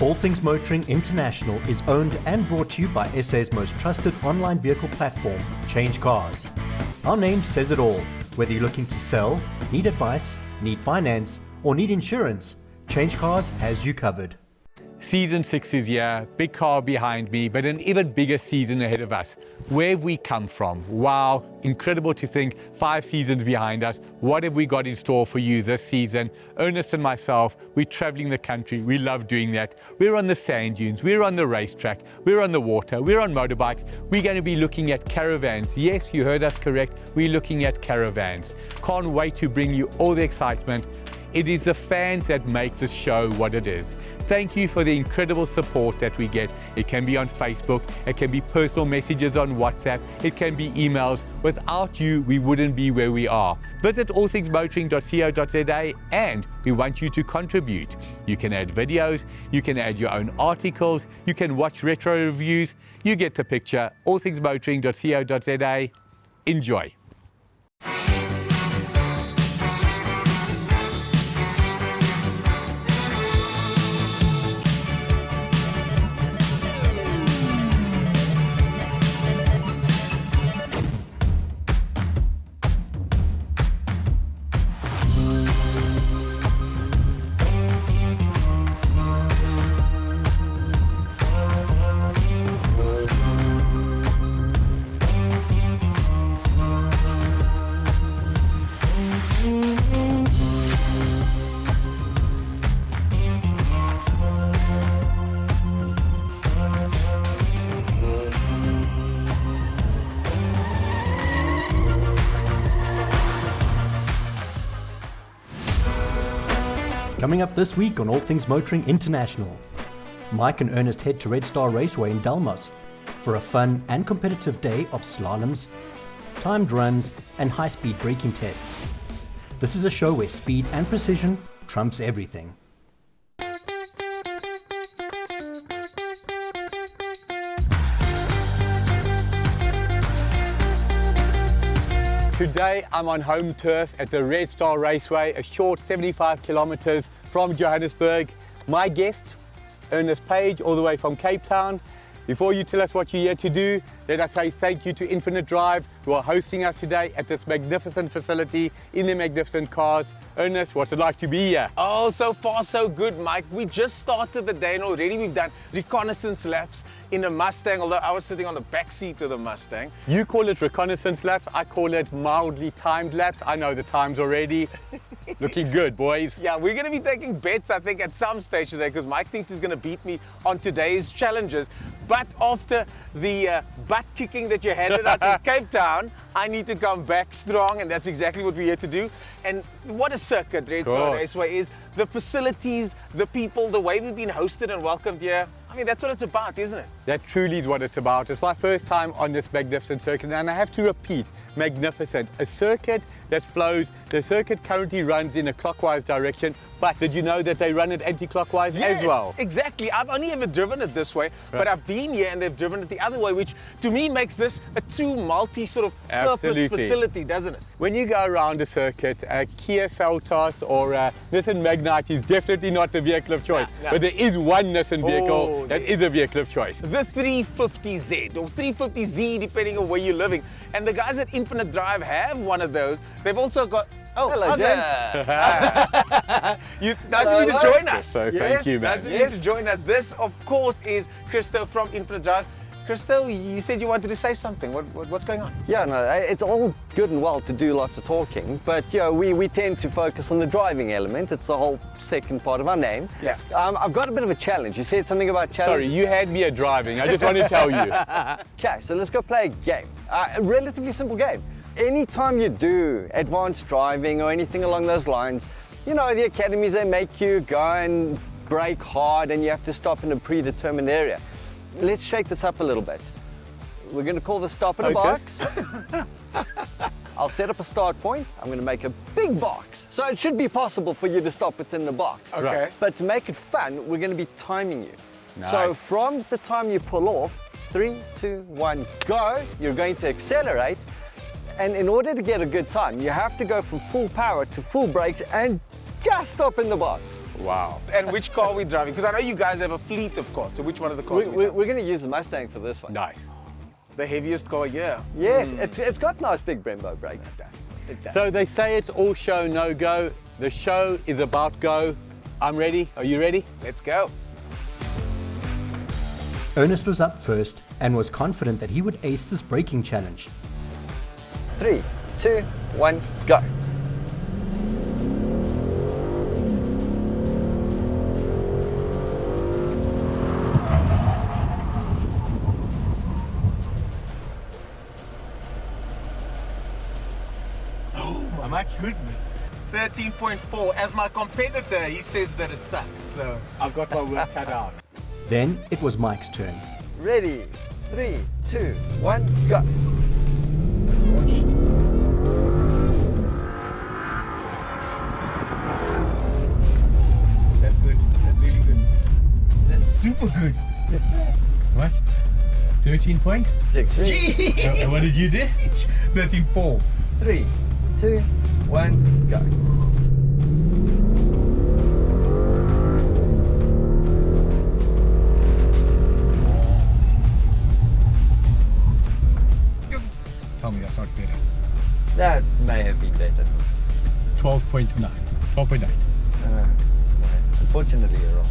All Things Motoring International is owned and brought to you by SA's most trusted online vehicle platform, CHANGECARS. Our name says it all. Whether you're looking to sell, need advice, need finance, or need insurance, CHANGECARS has you covered. Season 6 is here, big car behind me, but an even bigger season ahead of us. Where have we come from? Wow, incredible to think 5 seasons behind us. What have we got in store for you this season? Ernest and myself, we're traveling the country. We love doing that. We're on the sand dunes, we're on the racetrack, we're on the water, we're on motorbikes. We're going to be looking at caravans. Yes, you heard us correct. We're looking at caravans. Can't wait to bring you all the excitement. It is the fans that make this show what it is. Thank you for the incredible support that we get. It can be on Facebook, it can be personal messages on WhatsApp, it can be emails. Without you, we wouldn't be where we are. Visit allthingsmotoring.co.za and we want you to contribute. You can add videos, you can add your own articles, you can watch retro reviews. You get the picture. allthingsmotoring.co.za. Enjoy. Coming up this week on All Things Motoring International, Mike and Ernest head to Red Star Raceway in Delmas for a fun and competitive day of slaloms, timed runs and high-speed braking tests. This is a show where speed and precision trumps everything. Today I'm on home turf at the Red Star Raceway, a short 75 kilometers from Johannesburg. My guest, Ernest Page, all the way from Cape Town. Before you tell us what you're here to do, let us say thank you to Infinite Drive, who are hosting us today at this magnificent facility in their magnificent cars. Ernest, what's it like to be here? Oh, so far so good, Mike. We just started the day and already we've done reconnaissance laps in a Mustang, although I was sitting on the back seat of the Mustang. You call it reconnaissance laps, I call it mildly timed laps. I know the times already. Looking good, boys. Yeah, we're going to be taking bets, I think, at some stage today because Mike thinks he's going to beat me on today's challenges. But after the butt kicking that you handed out in Cape Town, I need to come back strong, and that's exactly what we're here to do. And what a circuit Red Star Raceway is. The facilities, the people, the way we've been hosted and welcomed here. I mean, that's what it's about, isn't it? That truly is what it's about. It's my first time on this magnificent circuit, and I have to repeat, magnificent. A circuit that flows. The circuit currently runs in a clockwise direction, but did you know that they run it anti-clockwise as well? Exactly. I've only ever driven it this way, but I've been here and they've driven it the other way, which to me makes this a two multi sort of purpose facility, doesn't it? When you go around a circuit, a Kia Seltos or a Nissan Magnite is definitely not the vehicle of choice, but there is one Nissan vehicle that is a vehicle of choice. The 350Z or 350Z, depending on where you're living. And the guys at Infinite Drive have one of those. They've also got... Oh, hello, Jen. Nice of you to join us. So thank you, man. Nice of you to join us. This, of course, is Christo from Infinite Drive. Christo, you said you wanted to say something. What's going on? Yeah, no, it's all good and well to do lots of talking, but you know, we tend to focus on the driving element. It's the whole second part of our name. Yeah. I've got a bit of a challenge. You said something about challenge. Sorry, you had me at driving. I just want to tell you. Okay, so let's go play a game. A relatively simple game. Anytime you do advanced driving or anything along those lines, you know, the academies, they make you go and brake hard and you have to stop in a predetermined area. Let's shake this up a little bit. We're going to call this stop in a box. I'll set up a start point. I'm going to make a big box. So it should be possible for you to stop within the box. Okay. But to make it fun, we're going to be timing you. Nice. So from the time you pull off, 3, 2, 1, go, you're going to accelerate. And in order to get a good time, you have to go from full power to full brakes and just stop in the box. Wow. And which car are we driving? Because I know you guys have a fleet of cars. So which one of the cars are we driving? We're going to use the Mustang for this one. Nice. The heaviest car here. Yes, it's got nice big Brembo brakes. It does. It does. So they say it's all show, no go. The show is about go. I'm ready. Are you ready? Let's go. Ernest was up first and was confident that he would ace this braking challenge. 3, 2, 1, go. Oh my goodness. 13.4. As my competitor, he says that it sucks. So I've got my work cut out. Then it was Mike's turn. Ready, 3, 2, 1, go. that's good. That's really good. That's super good. What? 13 point? 6, 3, And what did you do? 13.4. 3, 2, 1, go. Tell me that's not better. That may have been better. 12.9. 12.8. Unfortunately, you're wrong.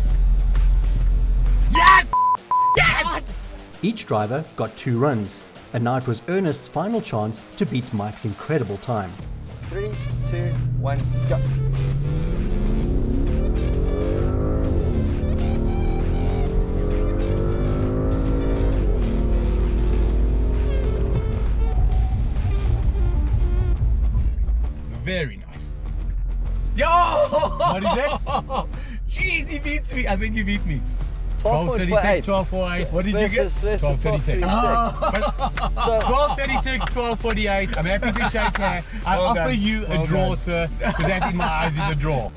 Each driver got 2 runs, and now it was Ernest's final chance to beat Mike's incredible time. 3, 2, 1, go. Very nice. Yo! What is that? Jeez, he beats me. I think he beat me. 12.36, 12.48. What did you get? 12.36. 12.36. So, 12.36, 12.48. I'm happy to shake hands. I Well offer done. you a Well draw, done. sir, because that in my eyes is a draw.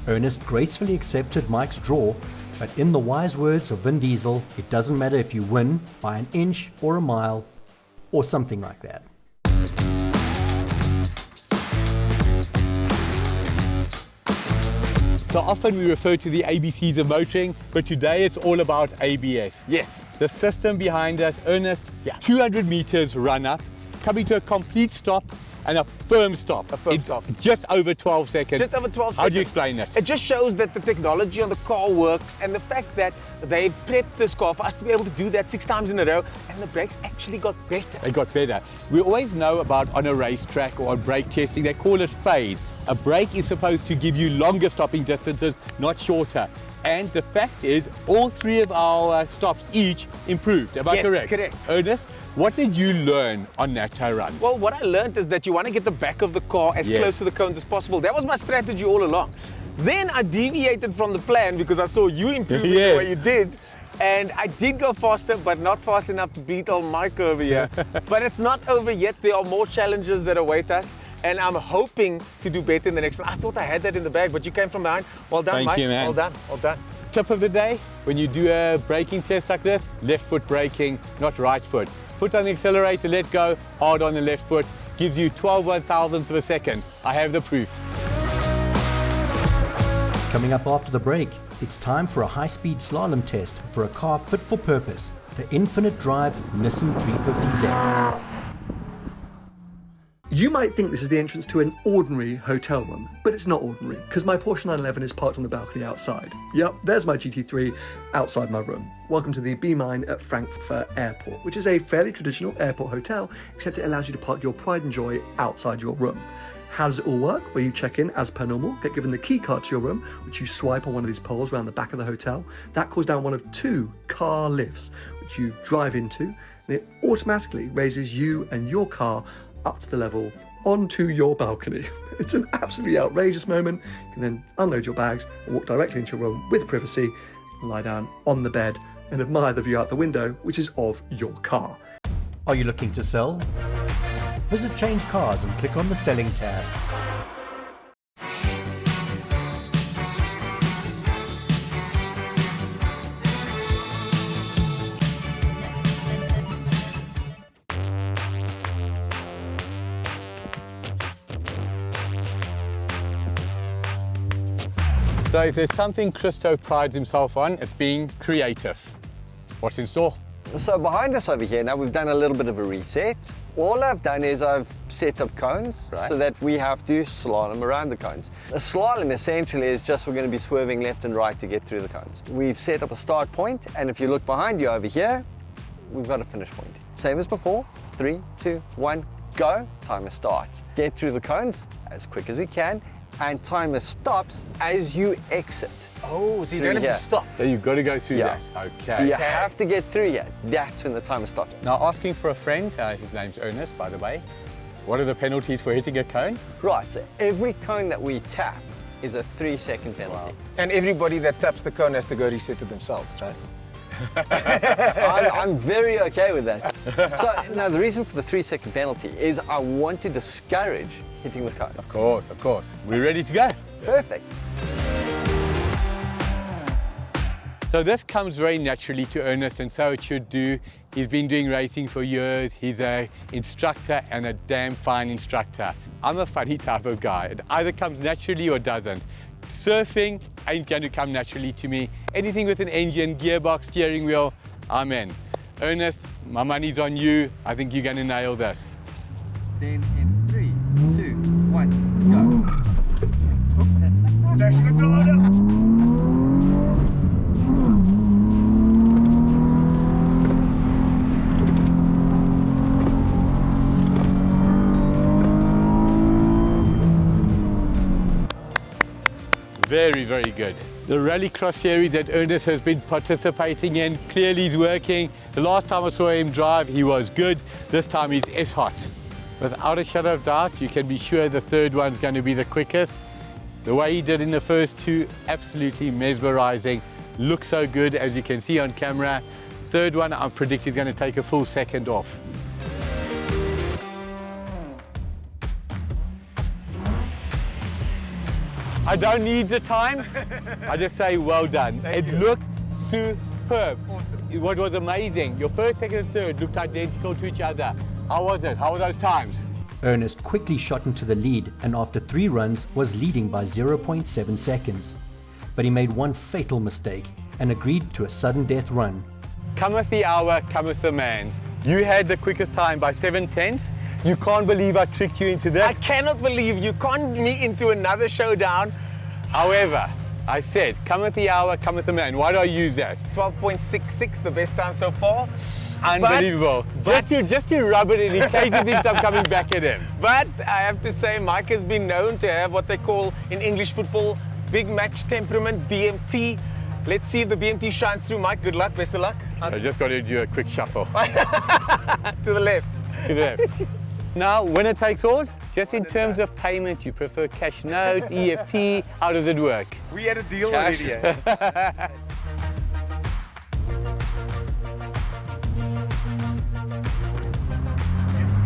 Ernest gracefully accepted Mike's draw, but in the wise words of Vin Diesel, it doesn't matter if you win by an inch or a mile or something like that. So often we refer to the ABCs of motoring, but today it's all about ABS. Yes. The system behind us, Ernest, 200 meters run up, coming to a complete stop and a firm stop. A firm in stop. Just over 12 seconds. Just over 12 seconds. How do you explain that? It just shows that the technology on the car works, and the fact that they've prepped this car for us to be able to do that 6 times in a row, and the brakes actually got better. They got better. We always know about on a racetrack or on brake testing, they call it fade. A brake is supposed to give you longer stopping distances, not shorter. And the fact is, all 3 of our stops each improved. Am I Yes, correct? correct. Ernest, what did you learn on that run? Well, what I learned is that you want to get the back of the car as Yes. close to the cones as possible. That was my strategy all along. Then I deviated from the plan because I saw you improving Yeah. the way you did. And I did go faster, but not fast enough to beat old Mike over here. But it's not over yet. There are more challenges that await us. And I'm hoping to do better in the next one. I thought I had that in the bag, but you came from behind. Well done, Thank Mike. you, man. Well done, well done. Tip of the day, when you do a braking test like this, left foot braking, not right foot. Foot on the accelerator, let go, hard on the left foot, gives you 12 one-thousandths of a second. I have the proof. Coming up after the break, it's time for a high-speed slalom test for a car fit for purpose, the Infinite Drive Nissan 350Z. You might think this is the entrance to an ordinary hotel room, but it's not ordinary, because my Porsche 911 is parked on the balcony outside. Yep, there's my GT3 outside my room. Welcome to the Be Mine at Frankfurt Airport, which is a fairly traditional airport hotel, except it allows you to park your pride and joy outside your room. How does it all work? Well, you check in as per normal, get given the key card to your room, which you swipe on one of these poles around the back of the hotel. That calls down one of 2 car lifts, which you drive into, and it automatically raises you and your car up to the level onto your balcony. It's an absolutely outrageous moment. You can then unload your bags and walk directly into your room with privacy, and lie down on the bed and admire the view out the window, which is of your car. Are you looking to sell? Visit Change Cars and click on the Selling tab. So if there's something Christo prides himself on, it's being creative. What's in store? So behind us over here, now we've done a little bit of a reset. All I've done is I've set up cones so that we have to slalom around the cones. A slalom essentially is just we're going to be swerving left and right to get through the cones. We've set up a start point, and if you look behind you over here, we've got a finish point. Same as before, 3, 2, 1, go, timer starts. Get through the cones as quick as we can, and timer stops as you exit. Oh, so you don't have to stop. So you've got to go through that. Okay. So you have to get through here. That's when the timer stops. Now asking for a friend, his name's Ernest, by the way. What are the penalties for hitting a cone? Right, so every cone that we tap is a 3-second penalty. And everybody that taps the cone has to go reset it themselves, right? I'm very okay with that. So now the reason for the 3-second penalty is I want to discourage hitting the cones. Of course, of course. We're ready to go. Perfect. So this comes very naturally to Ernest, and so it should do. He's been doing racing for years. He's an instructor and a damn fine instructor. I'm a funny type of guy. It either comes naturally or doesn't. Surfing ain't going to come naturally to me. Anything with an engine, gearbox, steering wheel, I'm in. Ernest, my money's on you. I think you're going to nail this. Then in 3, 2, 1, go. Oops. Flashing the throttle. Very, very good. The Rallycross series that Ernest has been participating in, clearly is working. The last time I saw him drive, he was good. This time he's S-hot. Without a shadow of doubt, you can be sure the third one's going to be the quickest. The way he did in the first two, absolutely mesmerizing. Looks so good, as you can see on camera. Third one, I predict he's going to take a full second off. I don't need the times. I just say well done. It looked superb. Awesome. What was amazing, your first, second, and third looked identical to each other. How was it? How were those times? Ernest quickly shot into the lead and after 3 runs was leading by 0.7 seconds. But he made one fatal mistake and agreed to a sudden death run. Cometh the hour, cometh the man. You had the quickest time by 7/10. You can't believe I tricked you into this. I cannot believe you conned me into another showdown. However, I said, cometh the hour, cometh the man. Why do I use that? 12.66, the best time so far. Unbelievable. Just to rub it in case he thinks I'm coming back at him. But I have to say, Mike has been known to have what they call in English football, big match temperament, BMT. Let's see if the BMT shines through. Mike, good luck, best of luck. I just got to do a quick shuffle. To the left. To the left. Now, winner takes all. Just in terms of payment, you prefer cash notes, EFT, how does it work? We had a deal Cash. already.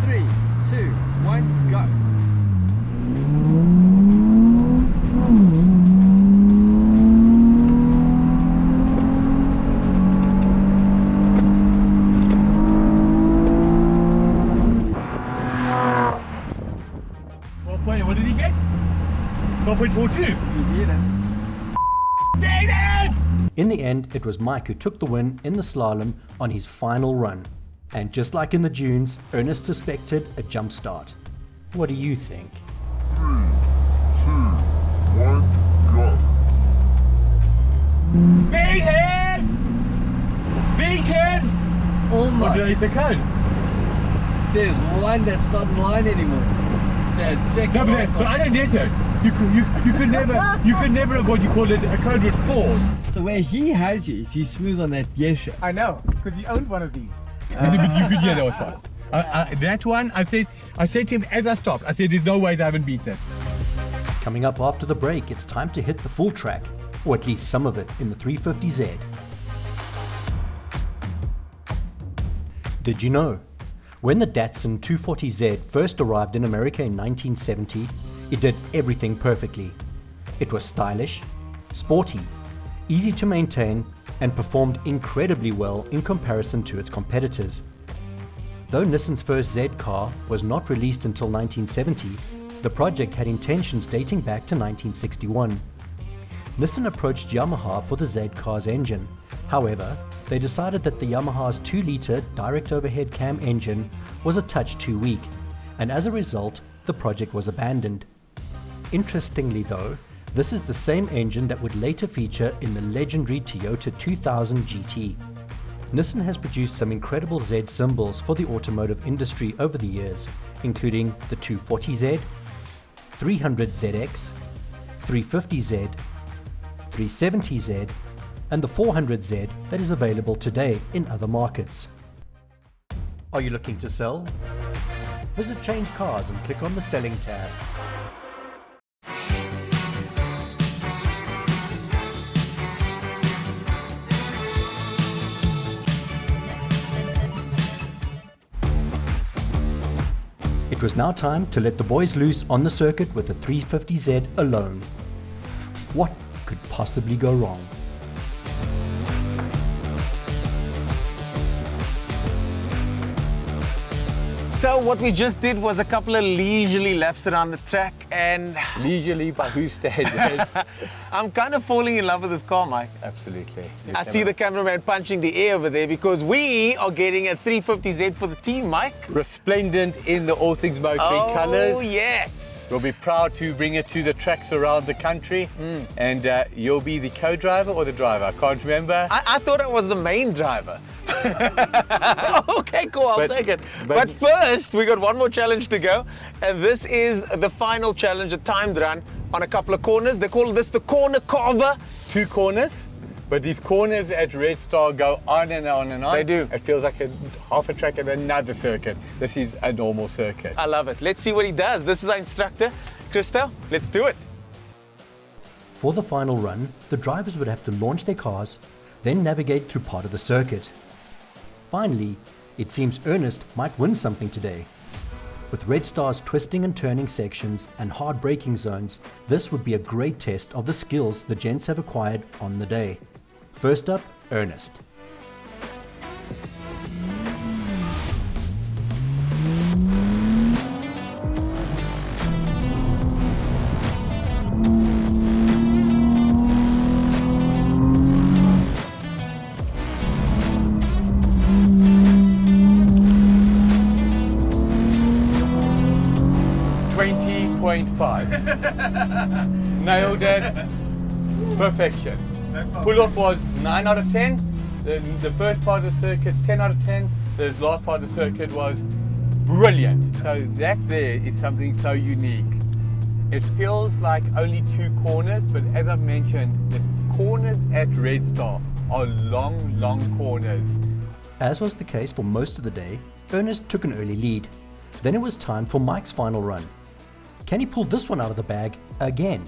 3, 2, 1, go. What did he get? 12.42. In the end, it was Mike who took the win in the slalom on his final run. And just like in the dunes, Ernest suspected a jump start. What do you think? 3, 2, 1, go. Beaten! Beaten! Almost. What the code? There's one that's not in line anymore. That second No, but I don't get it. You could never have what you call it a code with 4. So where he has you is he's smooth on that gear shift. I know, because he owned one of these. But you could hear that was fast. That one, I said to him as I stopped, I said, there's no way they haven't beaten it. Coming up after the break, it's time to hit the full track, or at least some of it in the 350Z. Did you know? When the Datsun 240Z first arrived in America in 1970, it did everything perfectly. It was stylish, sporty, easy to maintain, and performed incredibly well in comparison to its competitors. Though Nissan's first Z car was not released until 1970, the project had intentions dating back to 1961. Nissan approached Yamaha for the Z-Cars engine. However, they decided that the Yamaha's 2-litre direct overhead cam engine was a touch too weak, and as a result, the project was abandoned. Interestingly though, this is the same engine that would later feature in the legendary Toyota 2000 GT. Nissan has produced some incredible Z symbols for the automotive industry over the years, including the 240Z, 300ZX, 350Z, 370Z, and the 400Z that is available today in other markets. Are you looking to sell? Visit Change Cars and click on the Selling tab. It was now time to let the boys loose on the circuit with the 350Z alone. What could possibly go wrong? So what we just did was a couple of leisurely laps around the track, and Leisurely by whose standards? I'm kind of falling in love with this car, Mike. Absolutely. I see the cameraman punching the air over there because we are getting a 350Z for the team, Mike. Resplendent in the All Things Motoring colours. Oh, yes. We'll be proud to bring it to the tracks around the country. And you'll be the co-driver or the driver? I can't remember. I thought I was the main driver. Okay, cool, I'll take it. But first, we got one more challenge to go. And this is the final challenge, a timed run on a couple of corners. They call this the corner carver. 2 corners, but these corners at Red Star go on and on and on. They do. It feels like half a track and another circuit. This is a normal circuit. I love it. Let's see what he does. This is our instructor, Christo. Let's do it. For the final run, the drivers would have to launch their cars, then navigate through part of the circuit. Finally, it seems Ernest might win something today. With Red Star's twisting and turning sections and hard braking zones, this would be a great test of the skills the gents have acquired on the day. First up, Ernest. Nailed it. Perfection. Pull-off was 9 out of 10. The first part of the circuit, 10 out of 10. The last part of the circuit was brilliant. So that there is something so unique. It feels like only 2 corners, but as I've mentioned, the corners at Red Star are long, long corners. As was the case for most of the day, Ernest took an early lead. Then it was time for Mike's final run. Can he pull this one out of the bag again?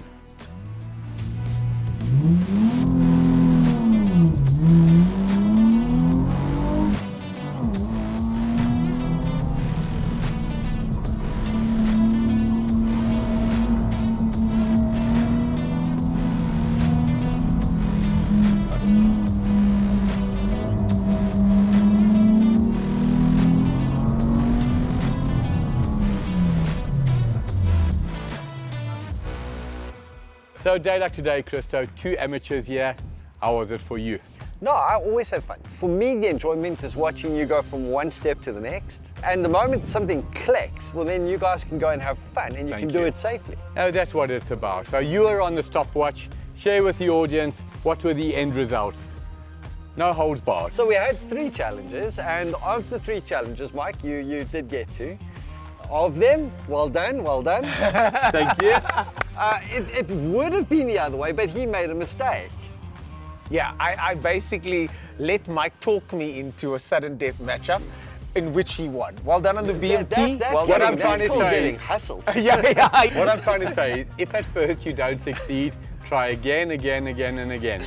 So a day like today, Christo, 2 amateurs here. How was it for you? No, I always have fun. For me, the enjoyment is watching you go from one step to the next. And the moment something clicks, well, then you guys can go and have fun and you can do it safely. Oh, that's what it's about. So you were on the stopwatch. Share with the audience, what were the end results? No holds barred. So we had 3 challenges, and of the 3 challenges, Mike, you did get 2. Of them, well done, well done. Thank you. It would have been the other way, but he made a mistake. Yeah, I basically let Mike talk me into a sudden death matchup in which he won. Well done on the BMT. That's Well what done. I'm trying to say. Getting hustled. Yeah. What I'm trying to say is, if at first you don't succeed, try again, and again.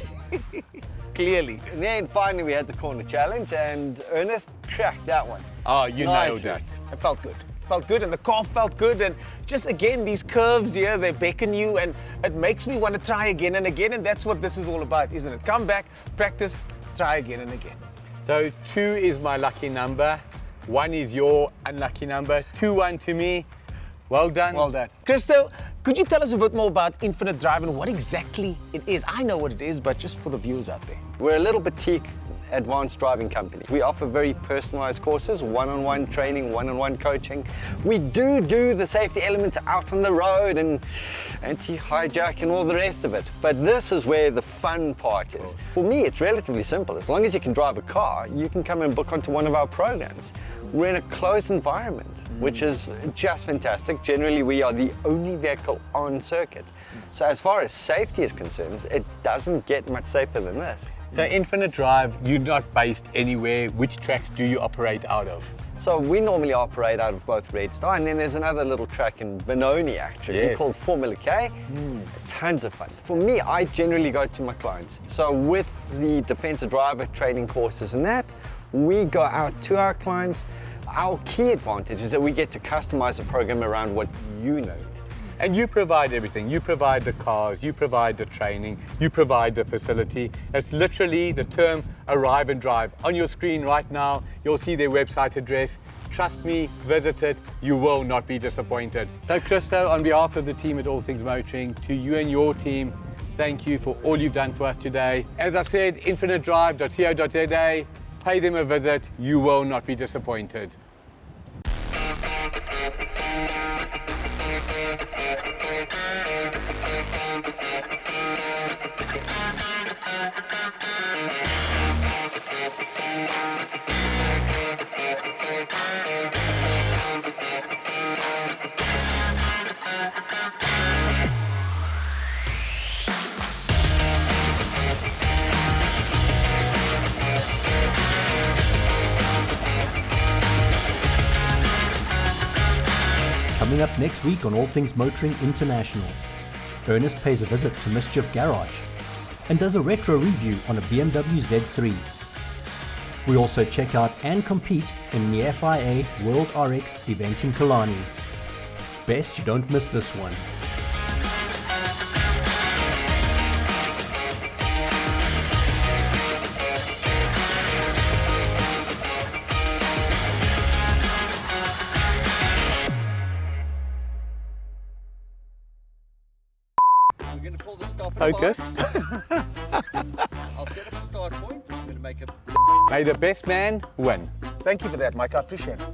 Clearly. And then finally we had the corner challenge, and Ernest cracked that one. Oh, you nailed Nicely. it. It felt good. Felt good, and the car felt good, and just again, these curves here, they beckon you, and it makes me want to try again and again, and that's what this is all about, isn't it? Come back, practice, try again and again. So 2 is my lucky number, 1 is your unlucky number, 2-1 to me. Well done. Well done. Christo, could you tell us a bit more about Infinite Drive and what exactly it is? I know what it is, but just for the viewers out there. We're a little boutique advanced driving company. We offer very personalized courses, one-on-one training, one-on-one coaching. We do the safety elements out on the road and anti-hijack and all the rest of it. But this is where the fun part is. For me, it's relatively simple. As long as you can drive a car, you can come and book onto one of our programs. We're in a closed environment, which is just fantastic. Generally, we are the only vehicle on circuit. So as far as safety is concerned, it doesn't get much safer than this. So Infinite Drive, you're not based anywhere. Which tracks do you operate out of? So we normally operate out of both Red Star, and then there's another little track in Benoni actually called Formula K. Tons of fun. For me, I generally go to my clients. So with the defensive driver training courses and that, we go out to our clients. Our key advantage is that we get to customize the program around what you need. And you provide everything. You provide the cars, you provide the training, you provide the facility. It's literally the term arrive and drive. On your screen right now, you'll see their website address. Trust me, visit it, you will not be disappointed. So Christo, on behalf of the team at All Things Motoring, to you and your team, thank you for all you've done for us today. As I've said, infinitedrive.co.za, pay them a visit, you will not be disappointed. Coming up next week on All Things Motoring International, Ernest pays a visit to Mischief Garage and does a retro review on a BMW Z3. We also check out and compete in the FIA World RX event in Killarney. Best you don't miss this one. We're going to pull the stop Focus. I'll set up a start point. I'm going to make a... May the best man win. Thank you for that, Mike. I appreciate it.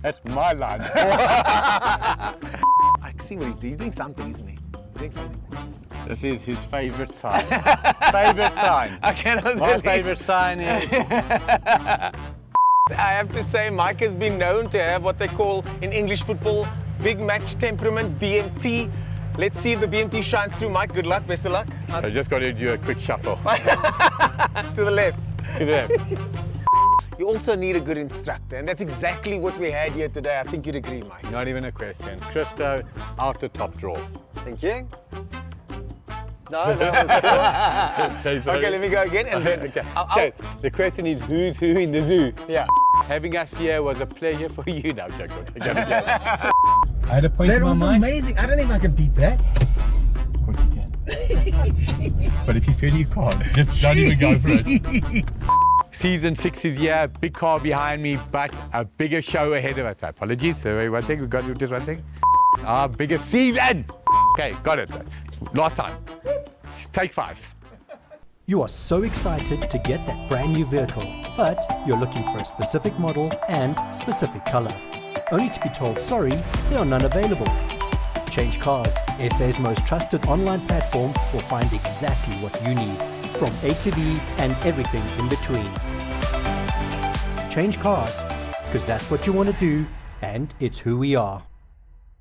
That's my line. I see what he's doing something, isn't he? He's doing something. This is his favorite sign. Favorite sign. I cannot My believe- favorite sign is... I have to say, Mike has been known to have what they call in English football, big match temperament, BMT. Let's see if the BMT shines through. Mike, good luck, best of luck. I just got to do a quick shuffle. To the left. To the left. You also need a good instructor, and that's exactly what we had here today. I think you'd agree, Mike. Not even a question. Christo, out the top draw. Thank you. No, that was cool. Okay, let me go again, and then Okay. I'll- Okay. The question is, who's who in the zoo? Yeah. Having us here was a pleasure for you now, Jacob. I had a point in my mind. amazing. I don't think I can beat that. Of course you can. But if you feel you can't, just don't even go for it. Season 6 is here, big car behind me, but a bigger show ahead of us. Apologies, so wait one second, we've got to do this one thing. Our biggest season! Okay, got it. Last time. Take 5. You are so excited to get that brand new vehicle, but you're looking for a specific model and specific color. Only to be told, sorry, there are none available. Change Cars, SA's most trusted online platform, will find exactly what you need, from A to B and everything in between. Change Cars, because that's what you want to do, and it's who we are.